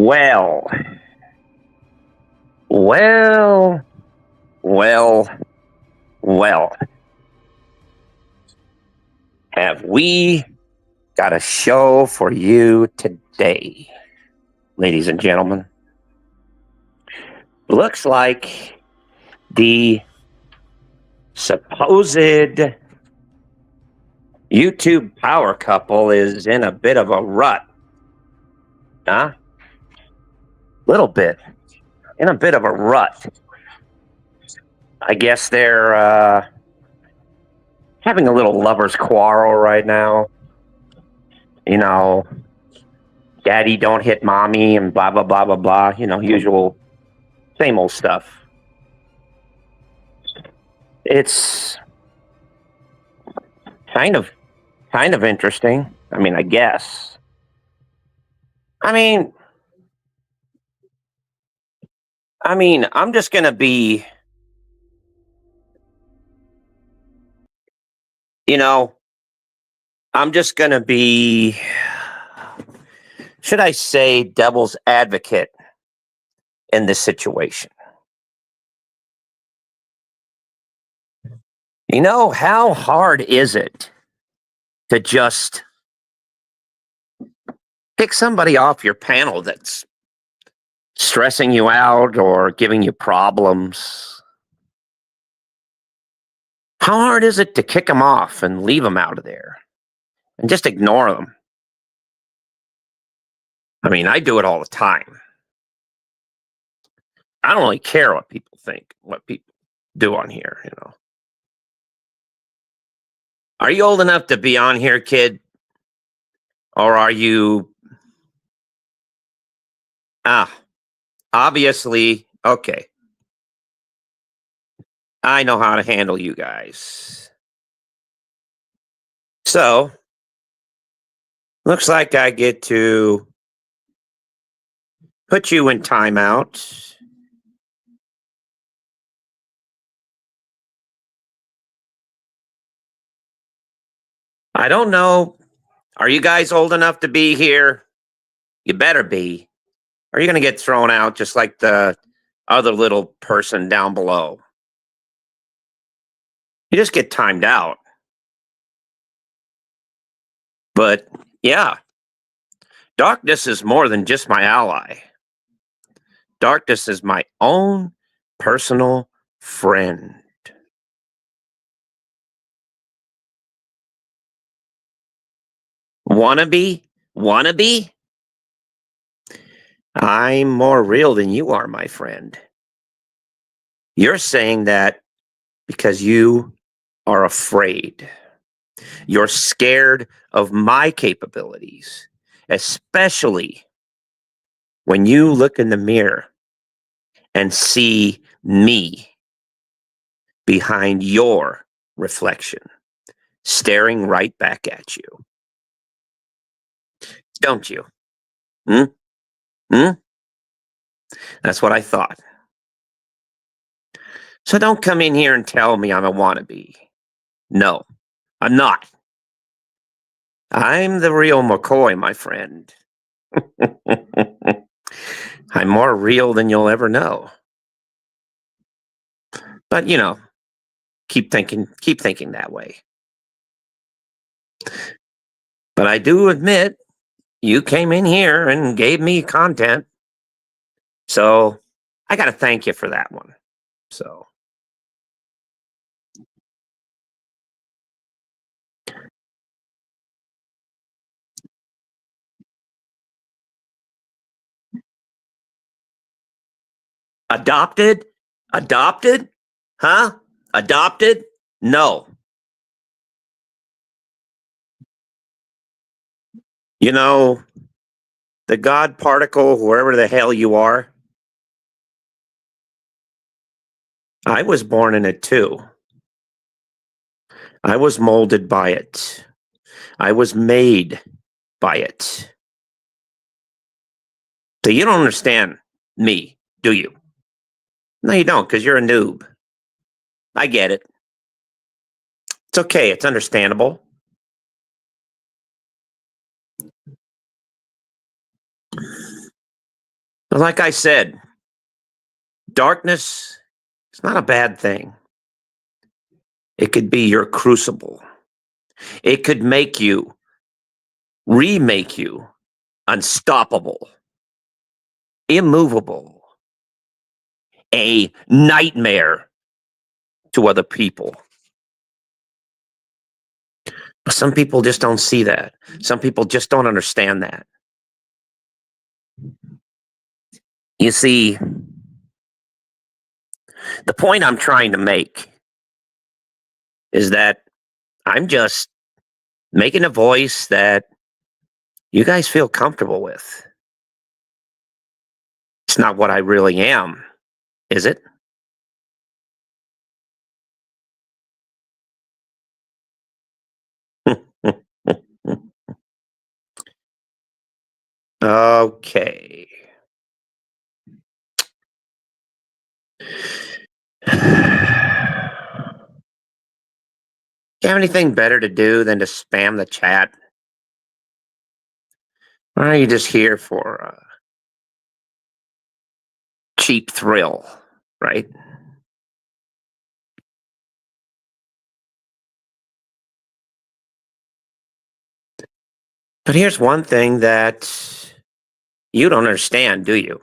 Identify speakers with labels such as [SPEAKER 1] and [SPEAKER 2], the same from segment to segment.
[SPEAKER 1] Well, well, well, well. Have we got a show for you today, ladies and gentlemen? Looks like the supposed YouTube power couple is in a bit of a rut. Huh? Little bit. In a bit of a rut. I guess they're having a little lover's quarrel right now. You know, daddy don't hit mommy and blah, blah, blah, blah, blah. You know, usual, same old stuff. It's kind of interesting. I mean, I guess. I mean, I'm just gonna be, you know, I'm just gonna be, should I say, devil's advocate in this situation. You know, how hard is it to just pick somebody off your panel that's stressing you out or giving you problems? How hard is it to kick them off and leave them out of there and just ignore them? I mean, I do it all the time. I don't really care what people think, what people do on here, you know. Are you old enough to be on here, kid? Or are you obviously okay. I know how to handle you guys. So, looks like I get to put you in timeout. I don't know. Are you guys old enough to be here? You better be. Or you're going to get thrown out just like the other little person down below. You just get timed out. But yeah, darkness is more than just my ally. Darkness is my own personal friend. Wannabe? Wannabe? I'm more real than you are, my friend. You're saying that because you are afraid. You're scared of my capabilities, especially when you look in the mirror and see me behind your reflection, staring right back at you. Don't you? Hmm? Hmm? That's what I thought. So don't come in here and tell me I'm a wannabe. No, I'm not. I'm the real McCoy, my friend. I'm more real than you'll ever know. But you know, keep thinking that way. But I do admit you came in here and gave me content. So I got to thank you for that one. So adopted? Adopted? Huh? Adopted? No. You know, the God particle, wherever the hell you are, I was born in it too. I was molded by it. I was made by it. So you don't understand me, do you? No, you don't, because you're a noob. I get it. It's okay. It's understandable. Like I said, darkness is not a bad thing. It could be your crucible. It could remake you unstoppable, immovable, a nightmare to other people. But some people just don't see that. Some people just don't understand that. You see, the point I'm trying to make is that I'm just making a voice that you guys feel comfortable with. It's not what I really am, is it? Okay. You have anything better to do than to spam the chat? Or are you just here for a cheap thrill, right? But here's one thing that you don't understand, do you?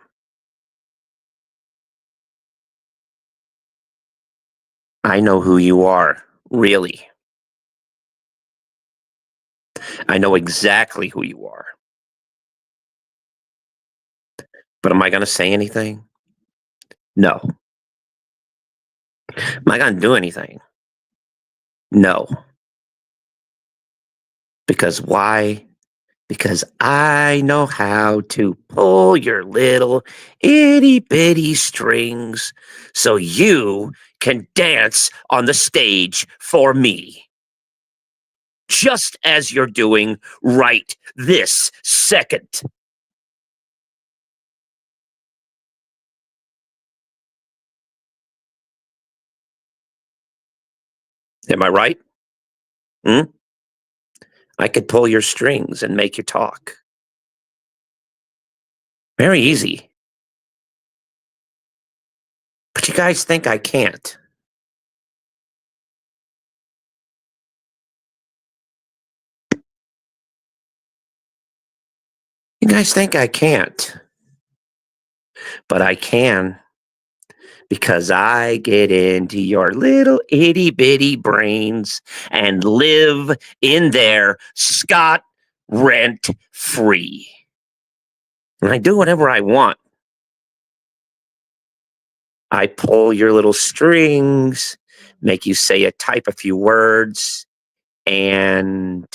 [SPEAKER 1] I know who you are, really. I know exactly who you are. But am I going to say anything? No. Am I going to do anything? No. Because why? Because I know how to pull your little itty bitty strings so you can dance on the stage for me. Just as you're doing right this second. Am I right? Hmm? I could pull your strings and make you talk. Very easy. But you guys think I can't. You guys think I can't. But I can. Because I get into your little itty bitty brains and live in there scot rent free. And I do whatever I want. I pull your little strings, make you type a few words, and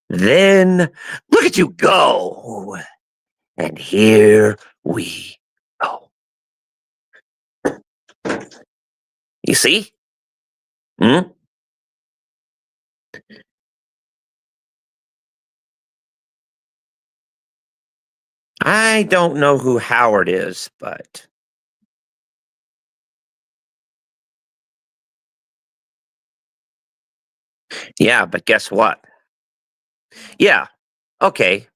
[SPEAKER 1] then look at you go. And here we go. You see? Hmm? I don't know who Howard is, but yeah, but guess what? Yeah, okay.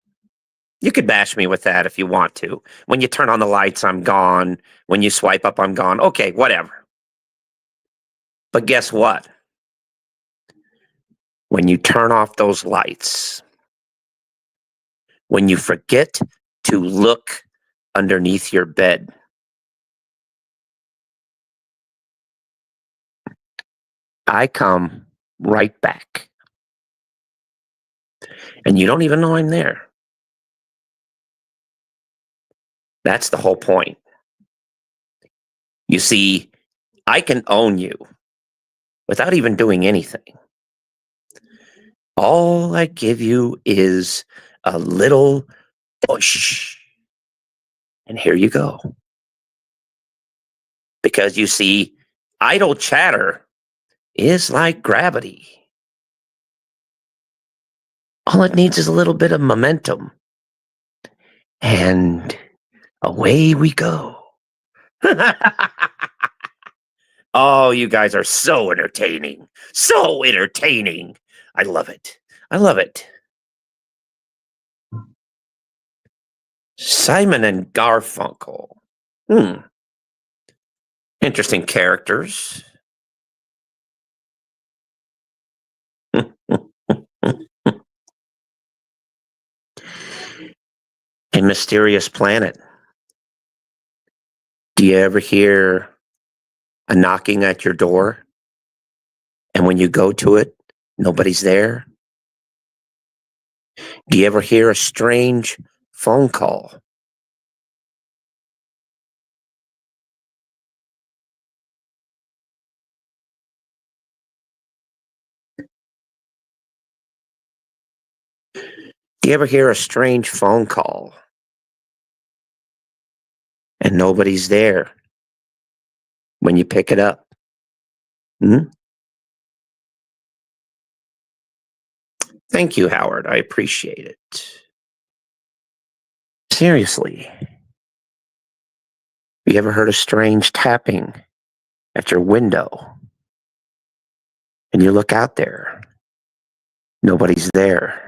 [SPEAKER 1] You could bash me with that if you want to. When you turn on the lights, I'm gone. When you swipe up, I'm gone. Okay, whatever. But guess what? When you turn off those lights, when you forget to look underneath your bed, I come right back. And you don't even know I'm there. That's the whole point. You see, I can own you without even doing anything. All I give you is a little push. And here you go. Because you see, idle chatter is like gravity. All it needs is a little bit of momentum. And away we go. Oh, you guys are so entertaining. So entertaining. I love it. I love it. Simon and Garfunkel. Hmm. Interesting characters. A Mysterious Planet. Do you ever hear a knocking at your door? And when you go to it, nobody's there? Do you ever hear a strange phone call? Do you ever hear a strange phone call and nobody's there when you pick it up? Hmm? Thank you, Howard. I appreciate it. Seriously, you ever heard a strange tapping at your window and you look out there? Nobody's there.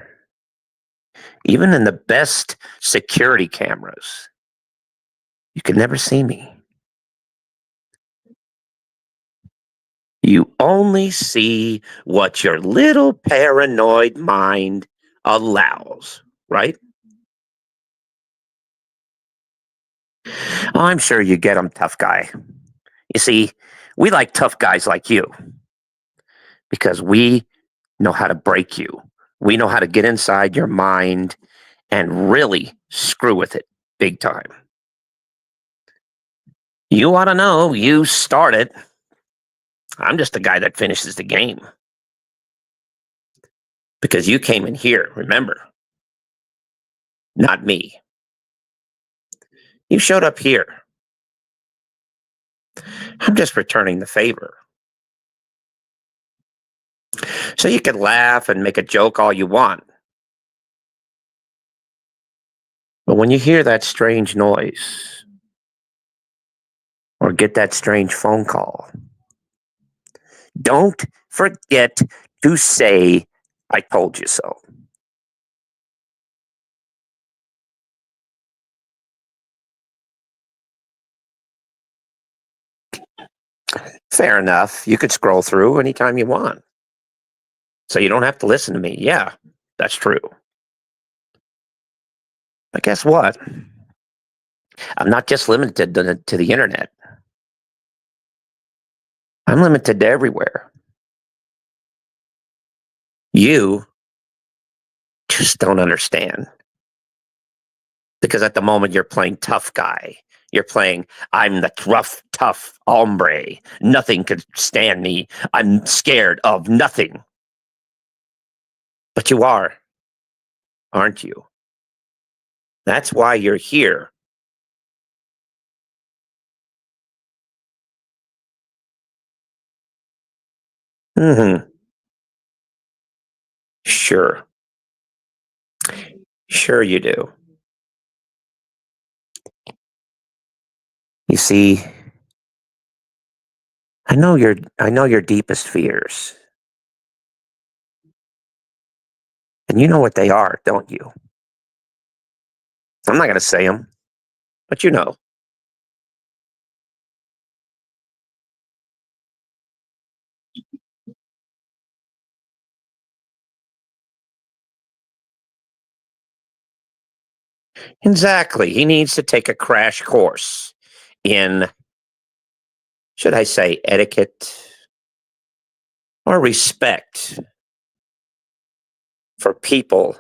[SPEAKER 1] Even in the best security cameras, you can never see me. You only see what your little paranoid mind allows, right? Oh, I'm sure you get them, tough guy. You see, we like tough guys like you because we know how to break you. We know how to get inside your mind and really screw with it big time. You ought to know you started. I'm just the guy that finishes the game because you came in here, remember, not me. You showed up here. I'm just returning the favor. So you can laugh and make a joke all you want. But when you hear that strange noise or get that strange phone call, don't forget to say, I told you so. Fair enough. You could scroll through anytime you want. So you don't have to listen to me. Yeah, that's true. But guess what? I'm not just limited to the internet. I'm limited to everywhere. You just don't understand. Because at the moment you're playing tough guy. You're playing, I'm the rough, tough hombre. Nothing could stand me. I'm scared of nothing. But you are, aren't you? That's why you're here. Hmm. Sure. Sure you do. You see, I know your deepest fears. And you know what they are, don't you? I'm not going to say them, but you know. Exactly. He needs to take a crash course in, should I say, etiquette or respect for people.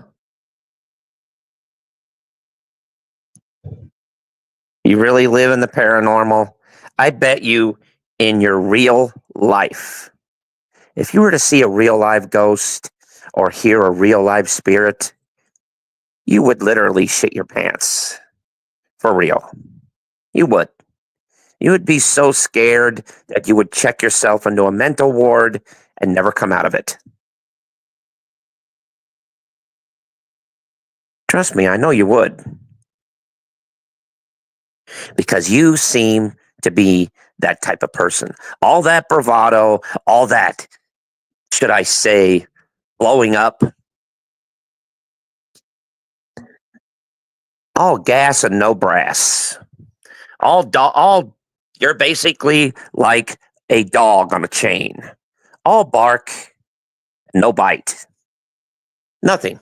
[SPEAKER 1] You really live in the paranormal? I bet you in your real life, if you were to see a real live ghost or hear a real live spirit, you would literally shit your pants. For real. You would. You would be so scared that you would check yourself into a mental ward and never come out of it. Trust me, I know you would. Because you seem to be that type of person. All that bravado, all that, should I say, blowing up. All gas and no brass. All you're basically like a dog on a chain. All bark, no bite. Nothing.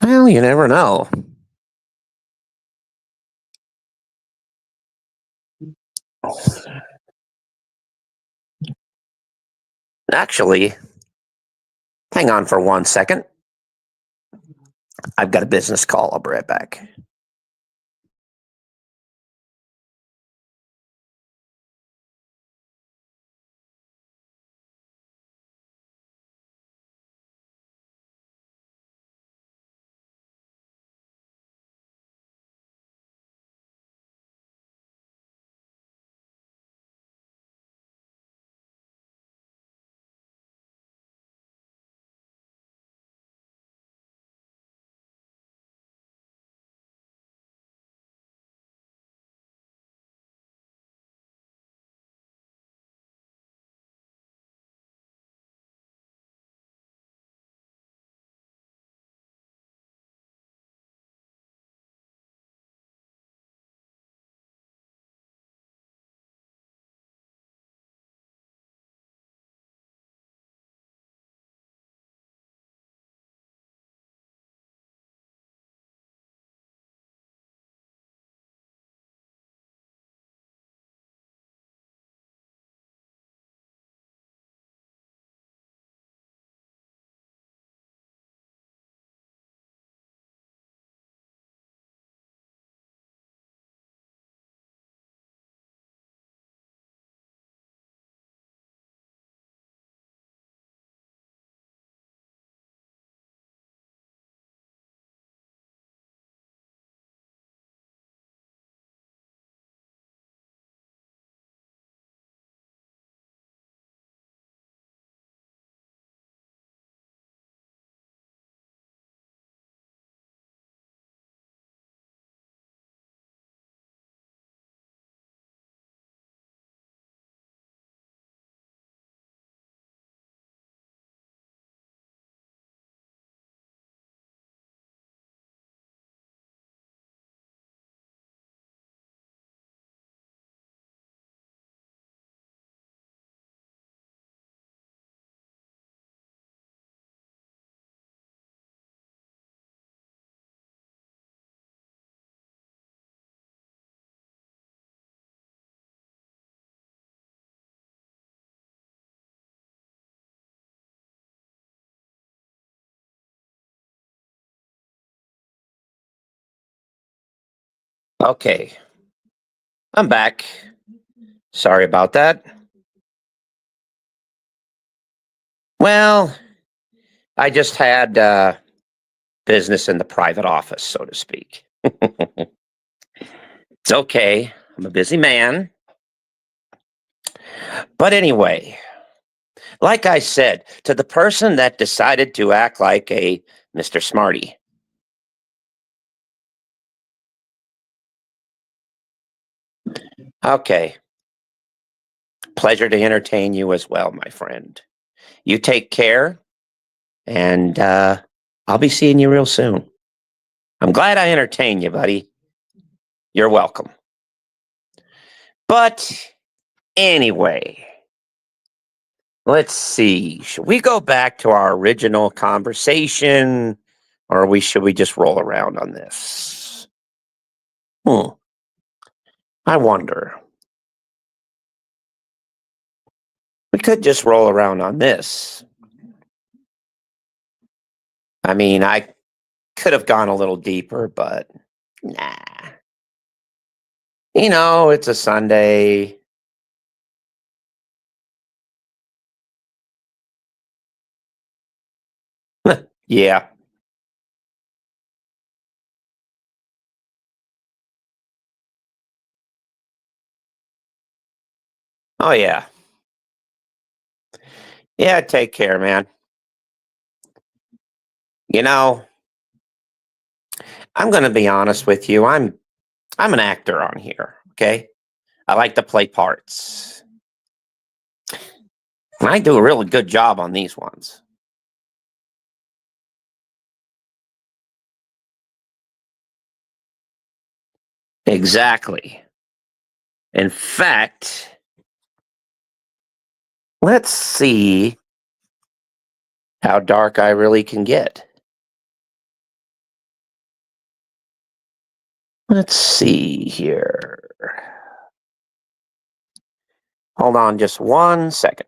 [SPEAKER 1] Well, you never know. Actually, hang on for 1 second. I've got a business call. I'll be right back. Okay, I'm back. Sorry about that. Well, I just had business in the private office, so to speak. It's okay. I'm a busy man. But anyway, like I said, to the person that decided to act like a Mr. Smarty, okay, pleasure to entertain you as well, my friend. You take care, and I'll be seeing you real soon. I'm glad I entertained you, buddy. You're welcome. But anyway, let's see. Should we go back to our original conversation, or should we just roll around on this? I wonder. We could just roll around on this. I mean, I could have gone a little deeper, but nah. It's a Sunday. Yeah. Oh, yeah. Yeah, take care, man. You know, I'm going to be honest with you. I'm an actor on here, okay? I like to play parts. I do a really good job on these ones. Exactly. In fact, let's see how dark I really can get. Let's see here. Hold on just 1 second.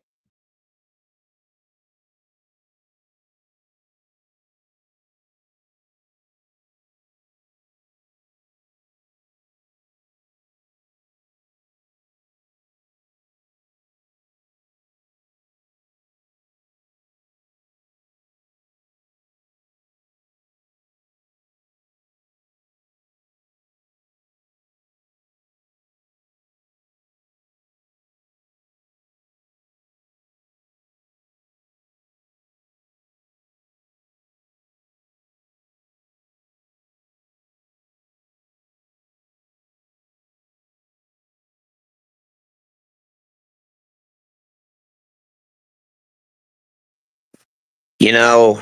[SPEAKER 1] You know,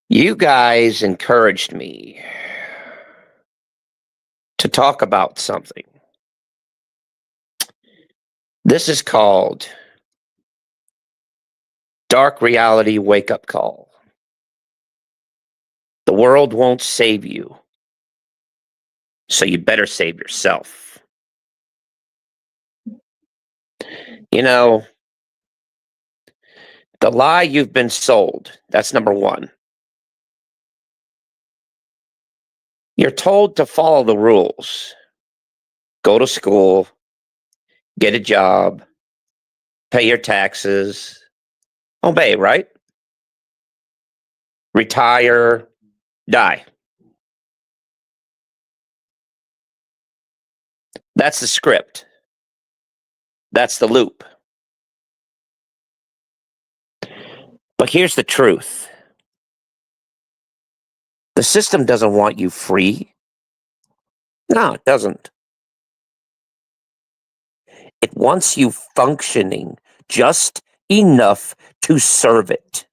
[SPEAKER 1] you guys encouraged me to talk about something. This is called Dark Reality Wake Up Call. The world won't save you, so you better save yourself. You know, the lie you've been sold, that's number one. You're told to follow the rules. Go to school, get a job, pay your taxes, obey, right? Retire, die. That's the script. That's the loop. But here's the truth. The system doesn't want you free. No, it doesn't. It wants you functioning just enough to serve it.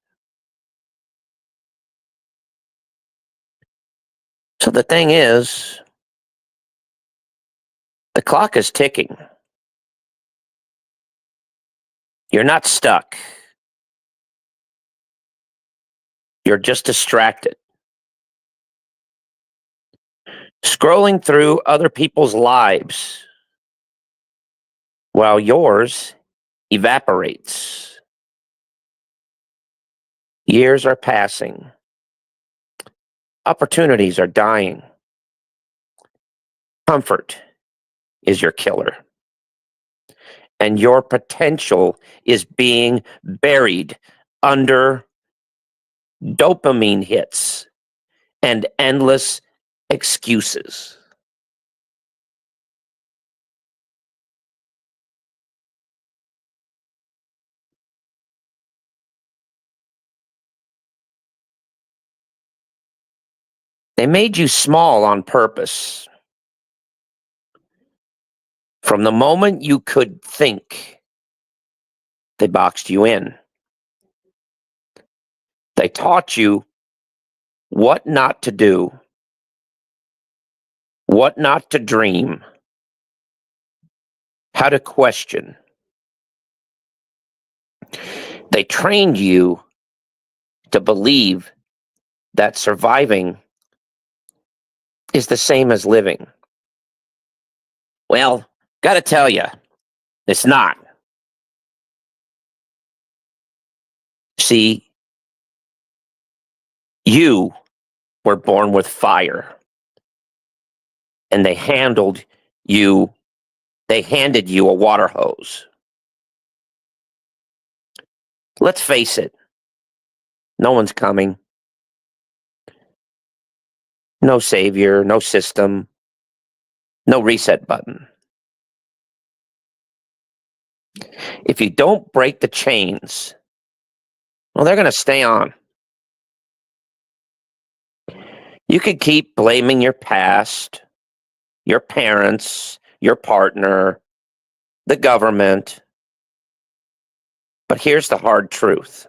[SPEAKER 1] So the thing is, the clock is ticking. You're not stuck. You're just distracted. Scrolling through other people's lives while yours evaporates. Years are passing. Opportunities are dying. Comfort is your killer. And your potential is being buried under dopamine hits and endless excuses. They made you small on purpose. From the moment you could think, they boxed you in. They taught you what not to do, what not to dream, how to question. They trained you to believe that surviving is the same as living. Well, gotta tell you, it's not. See, you were born with fire, and they handed you a water hose. Let's face it, no one's coming. No savior, no system, no reset button. If you don't break the chains, well, they're going to stay on. You could keep blaming your past, your parents, your partner, the government, But here's the hard truth.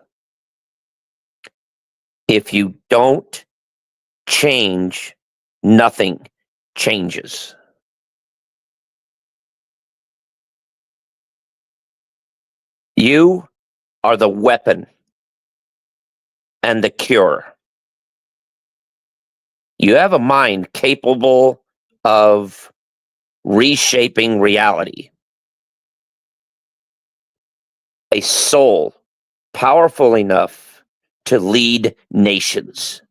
[SPEAKER 1] If you don't change, nothing changes. You are the weapon and the cure. You have a mind capable of reshaping reality, a soul powerful enough to lead nations,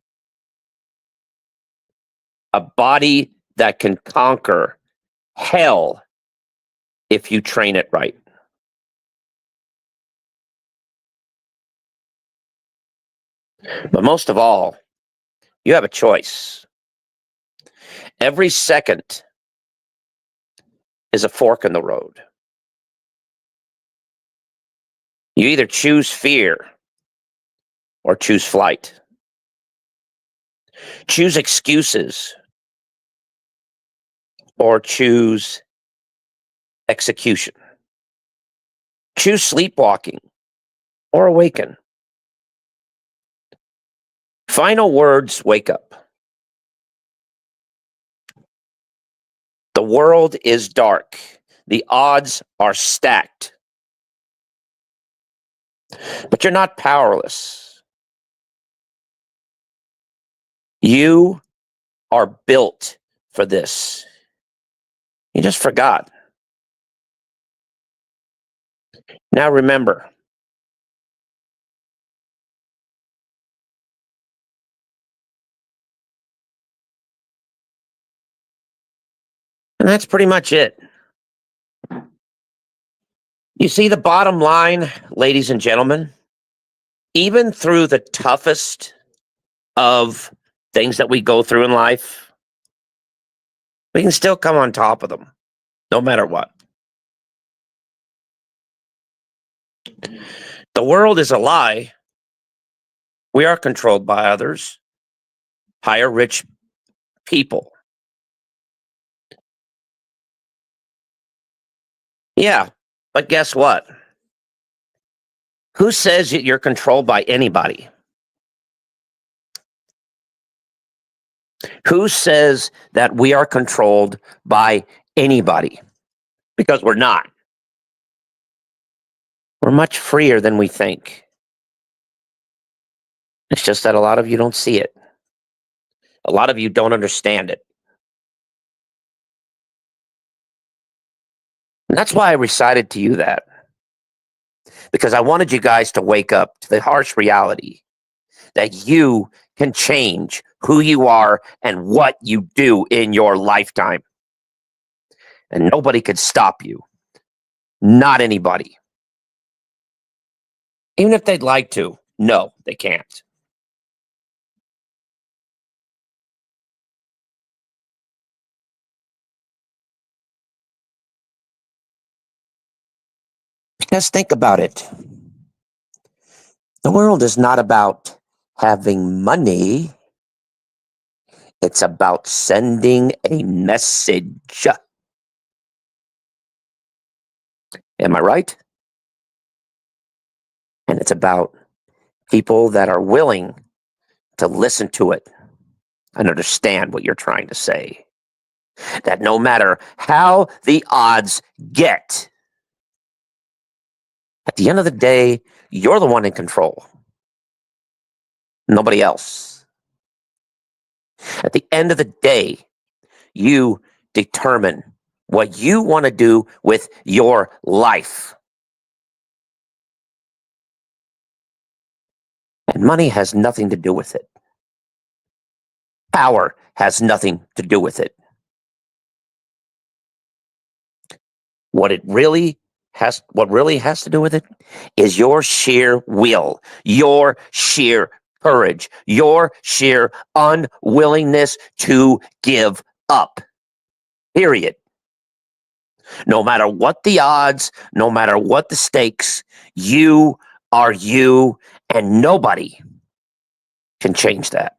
[SPEAKER 1] a body that can conquer hell if you train it right. But most of all, you have a choice. Every second is a fork in the road. You either choose fear or choose flight. Choose excuses or choose execution. Choose sleepwalking or awaken. Final words, wake up. The world is dark. The odds are stacked. But you're not powerless. You are built for this. You just forgot. Now remember, and that's pretty much it. You see the bottom line, ladies and gentlemen? Even through the toughest of things that we go through in life, we can still come on top of them, no matter what. The world is a lie. We are controlled by others, higher rich people. Yeah, but guess what? Who says that you're controlled by anybody? Who says that we are controlled by anybody? Because we're not. We're much freer than we think. It's just that a lot of you don't see it. A lot of you don't understand it. And that's why I recited to you that. Because I wanted you guys to wake up to the harsh reality that you can change who you are and what you do in your lifetime. And nobody could stop you. Not anybody. Even if they'd like to. No, they can't. Because think about it. The world is not about having money. It's about sending a message. Am I right? And it's about people that are willing to listen to it and understand what you're trying to say. That no matter how the odds get, at the end of the day, you're the one in control. Nobody else. At the end of the day, you determine what you want to do with your life. And money has nothing to do with it. Power has nothing to do with it. What really has to do with it is your sheer will, your sheer courage, your sheer unwillingness to give up. Period. No matter what the odds, no matter what the stakes, you are you, and nobody can change that.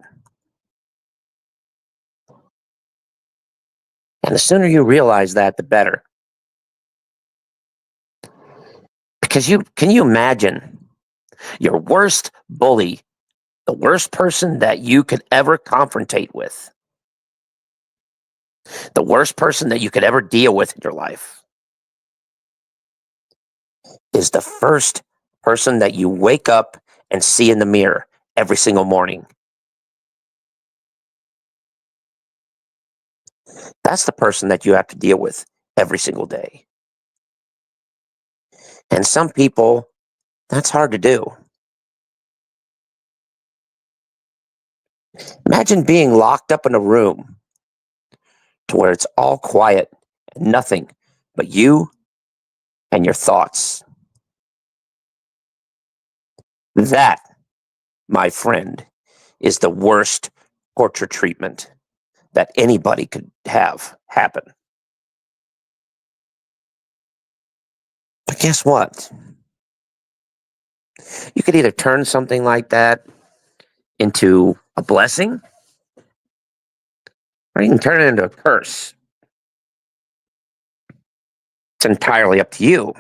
[SPEAKER 1] And the sooner you realize that, the better. Because can you imagine your worst bully, the worst person that you could ever confrontate with, the worst person that you could ever deal with in your life, is the first person that you wake up and see in the mirror every single morning. That's the person that you have to deal with every single day. And some people, that's hard to do. Imagine being locked up in a room to where it's all quiet and nothing but you and your thoughts. That, my friend, is the worst torture treatment that anybody could have happen. But guess what? You could either turn something like that into a blessing, or you can turn it into a curse. It's entirely up to you.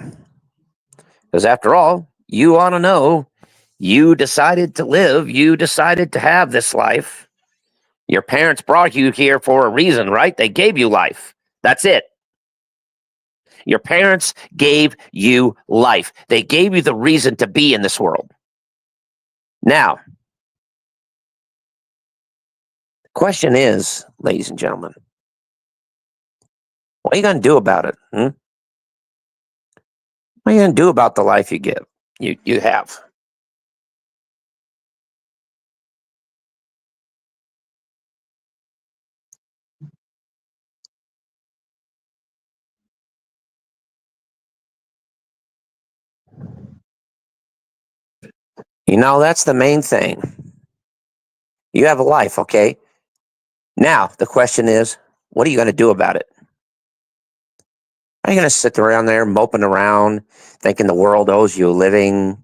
[SPEAKER 1] Because after all, you ought to know you decided to live, you decided to have this life. Your parents brought you here for a reason, right? They gave you life. That's it. Your parents gave you life. They gave you the reason to be in this world. Now, the question is, ladies and gentlemen, what are you going to do about it? What are you going to do about the life you have? You know, that's the main thing. You have a life, okay? Now, the question is, what are you going to do about it? Are you going to sit around there moping around, thinking the world owes you a living?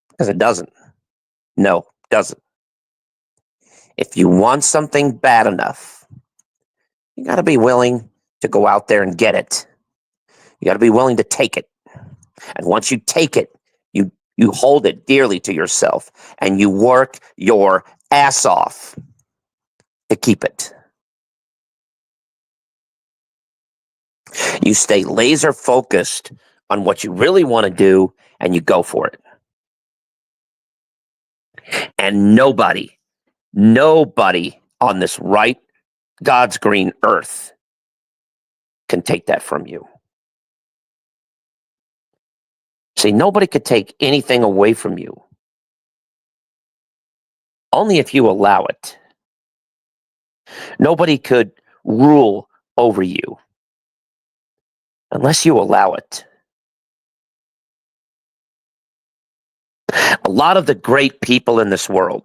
[SPEAKER 1] Because it doesn't. No, it doesn't. If you want something bad enough, you got to be willing to go out there and get it. You got to be willing to take it. And once you take it, you hold it dearly to yourself and you work your ass off to keep it. You stay laser focused on what you really want to do and you go for it. And nobody on this right God's green earth can take that from you. See, nobody could take anything away from you. Only if you allow it. Nobody could rule over you unless you allow it. A lot of the great people in this world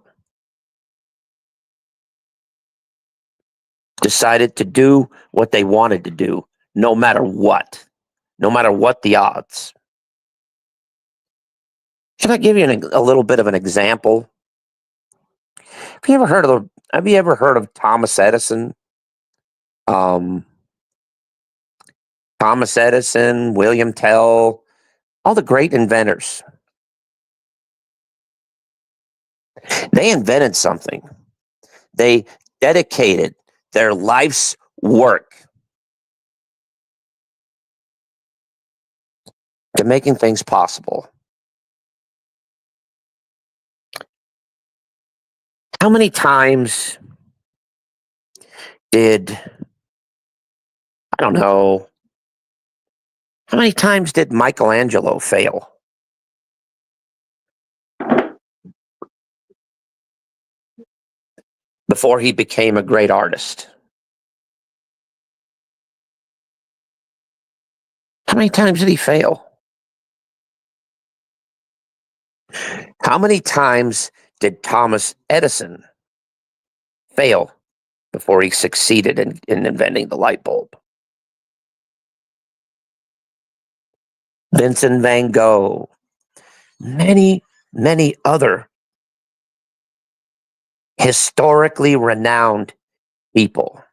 [SPEAKER 1] decided to do what they wanted to do, no matter what the odds. Can I give you a little bit of an example? Have you ever heard of Thomas Edison? Thomas Edison, William Tell, all the great inventors. They invented something. They dedicated their life's work to making things possible. How many times did, I don't know, how many times did Michelangelo fail? Before he became a great artist? How many times did he fail? How many times did Thomas Edison fail before he succeeded in inventing the light bulb? Vincent van Gogh, many, many other historically renowned people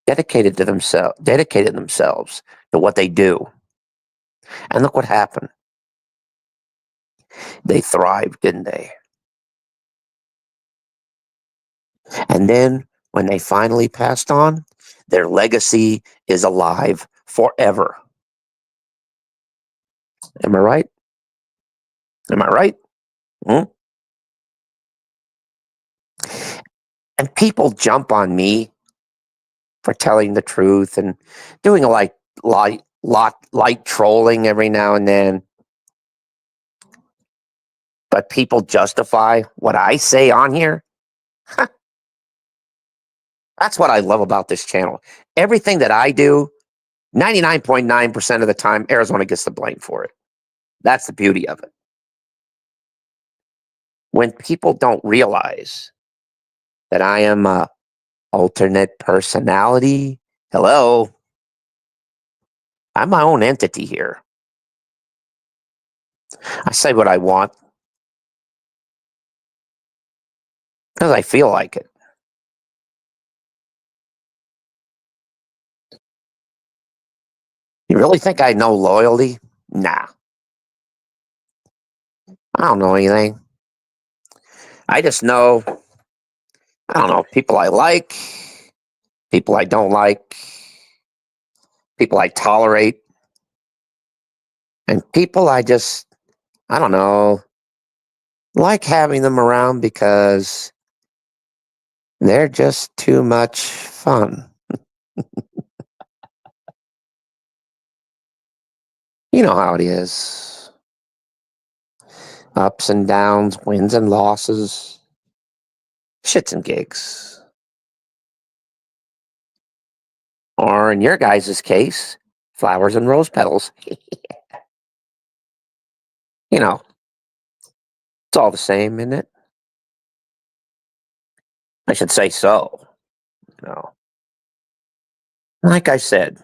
[SPEAKER 1] dedicated themselves to what they do. And look what happened. They thrived, didn't they? And then when they finally passed on, their legacy is alive forever. Am I right? Am I right? Hmm? And people jump on me for telling the truth and doing a light trolling every now and then. But people justify what I say on here. That's what I love about this channel. Everything that I do, 99.9% of the time, Arizona gets the blame for it. That's the beauty of it. When people don't realize that I am a alternate personality, hello, I'm my own entity here. I say what I want because I feel like it. You really think I know loyalty? Nah, I don't know anything. I just know, I don't know, people I like, people I don't like, people I tolerate, and people I don't know, like having them around because they're just too much fun. You know how it is. Ups and downs, wins and losses, shits and gigs. Or in your guys' case, flowers and rose petals. You know, it's all the same, isn't it? I should say so. You know, like I said.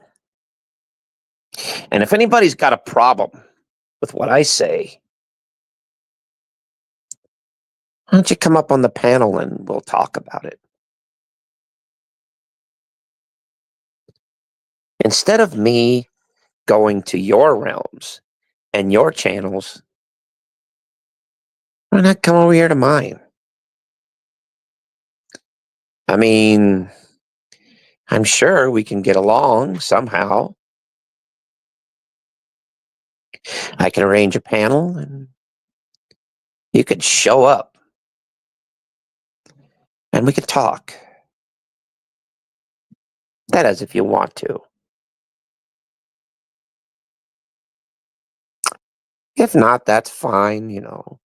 [SPEAKER 1] And if anybody's got a problem with what I say, why don't you come up on the panel and we'll talk about it? Instead of me going to your realms and your channels, why not come over here to mine? I mean, I'm sure we can get along somehow. I can arrange a panel and you could show up and we could talk. That is, if you want to. If not, that's fine, you know.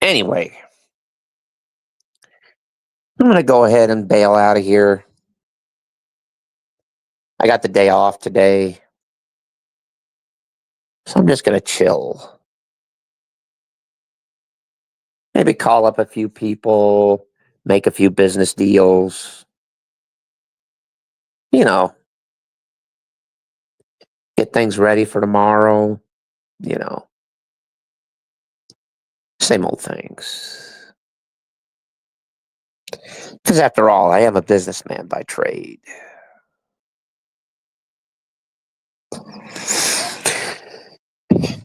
[SPEAKER 1] Anyway, I'm going to go ahead and bail out of here. I got the day off today, so I'm just going to chill. Maybe call up a few people, make a few business deals. You know, get things ready for tomorrow. You know, same old things. Because after all, I am a businessman by trade.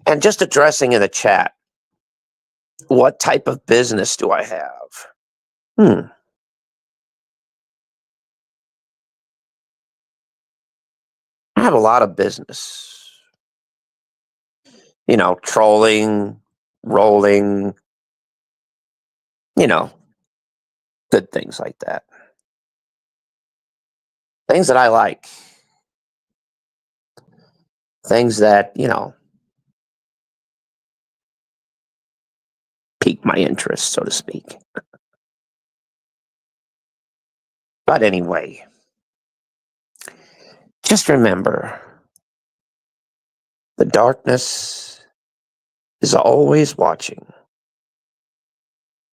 [SPEAKER 1] And just addressing in the chat, what type of business do I have? I have a lot of business. You know, trolling, rolling, you know, good things like that. Things that I like. Things that, you know, pique my interest, so to speak. But anyway, just remember, the darkness is always watching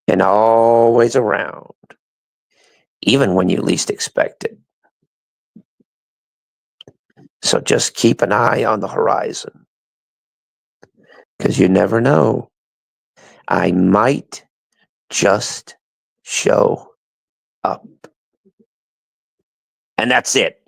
[SPEAKER 1] and always around, even when you least expect it. So just keep an eye on the horizon, because you never know. I might just show up. And that's it.